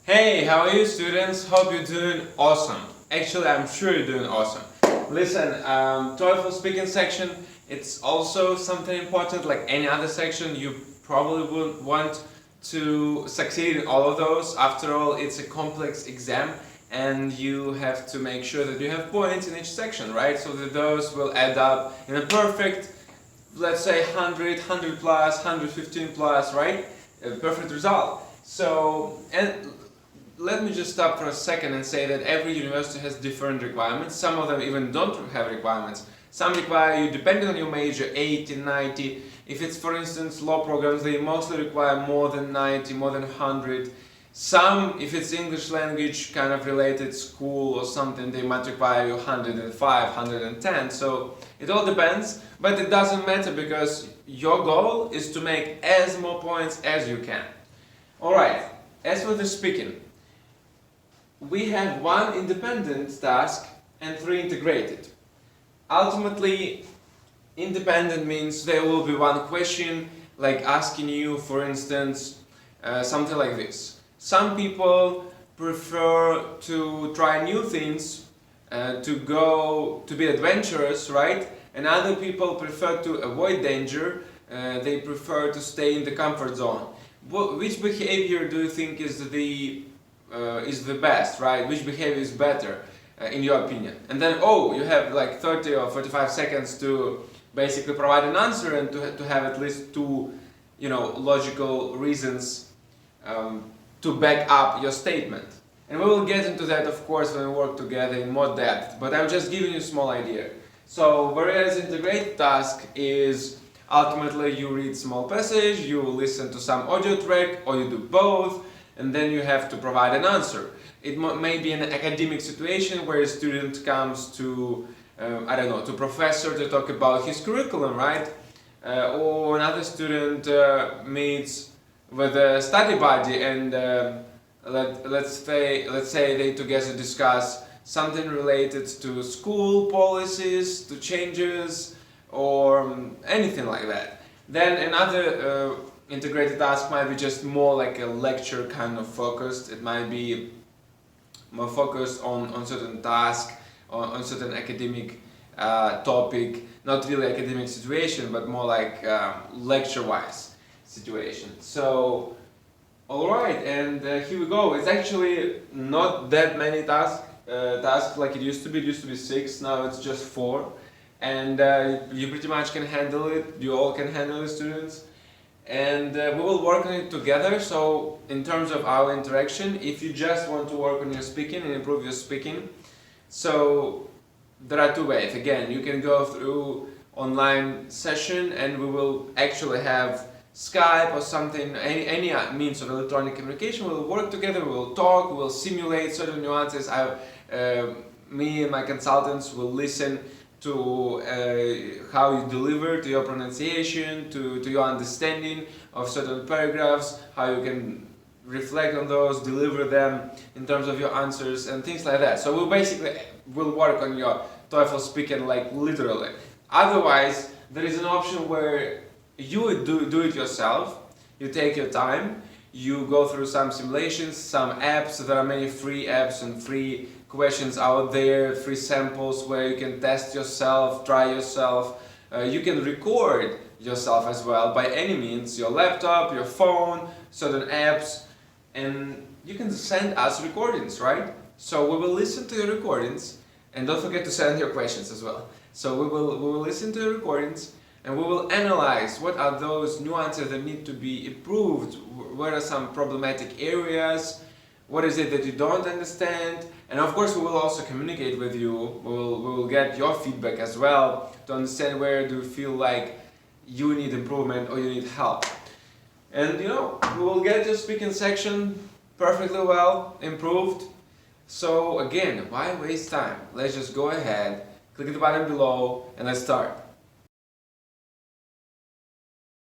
Hey, how are you students? Hope you're doing awesome. Actually, I'm sure you're doing awesome. Listen, TOEFL speaking section, it's also something important like any other section. You probably would want to succeed in all of those. After all, it's a complex exam and you have to make sure that you have points in each section, right? So that those will add up in a perfect, let's say 100, 100 plus, 115 plus, right? A perfect result. So, and let me just stop for a second and say that every university has different requirements. Some of them even don't have requirements. Some require you, depending on your major, 80, 90. If it's, for instance, law programs, they mostly require more than 90, more than 100. Some, if it's English language kind of related school or something, they might require you 105, 110. So it all depends, but it doesn't matter because your goal is to make as more points as you can. Alright, as for the speaking, we have one independent task and 3 integrated. Ultimately, independent means there will be one question, like asking you, for instance, something like this. Some people prefer to try new things, to be adventurous, right? And other people prefer to avoid danger, they prefer to stay in the comfort zone. Which behavior do you think is the best, right? Which behavior is better, in your opinion? And then, you have like 30 or 45 seconds to basically provide an answer and to have at least 2, logical reasons to back up your statement. And we will get into that, of course, when we work together in more depth, but I'm just giving you a small idea. So, whereas integrated task is ultimately you read small passage, you listen to some audio track, or you do both, and then you have to provide an answer. It may be an academic situation where a student comes to, to professor to talk about his curriculum, right? Or another student meets with a study buddy and let's say they together discuss something related to school policies, to changes, or anything like that. Then another integrated task might be just more like a lecture kind of focused. It might be more focused on certain task, on certain academic topic, not really academic situation, but more like lecture-wise situation. So, alright, and here we go. It's actually not that many tasks like it used to be. It used to be 6, now it's just 4. And you pretty much can handle it, you all can handle it, students. And we will work on it together. So in terms of our interaction, if you just want to work on your speaking and improve your speaking, so there are 2 ways. Again, you can go through online session and we will actually have Skype or something, any means of electronic communication. We'll work together, we'll talk, we'll simulate certain nuances. Me and my consultants will listen to how you deliver, to your pronunciation, to your understanding of certain paragraphs, how you can reflect on those, deliver them in terms of your answers and things like that. So we'll work on your TOEFL speaking like literally. Otherwise, there is an option where you would do it yourself. You take your time, you go through some simulations, some apps. There are many free apps and free questions out there, free samples where you can test yourself, try yourself. You can record yourself as well by any means, your laptop, your phone, certain apps, and you can send us recordings, right? So we will listen to your recordings, and don't forget to send your questions as well. So we will listen to your recordings and we will analyze what are those nuances that need to be improved, what are some problematic areas, what is it that you don't understand, and of course we will also communicate with you. We will get your feedback as well to understand where do you feel like you need improvement or you need help. And we will get your speaking section perfectly well improved. So again, why waste time? Let's just go ahead, click the button below and let's start.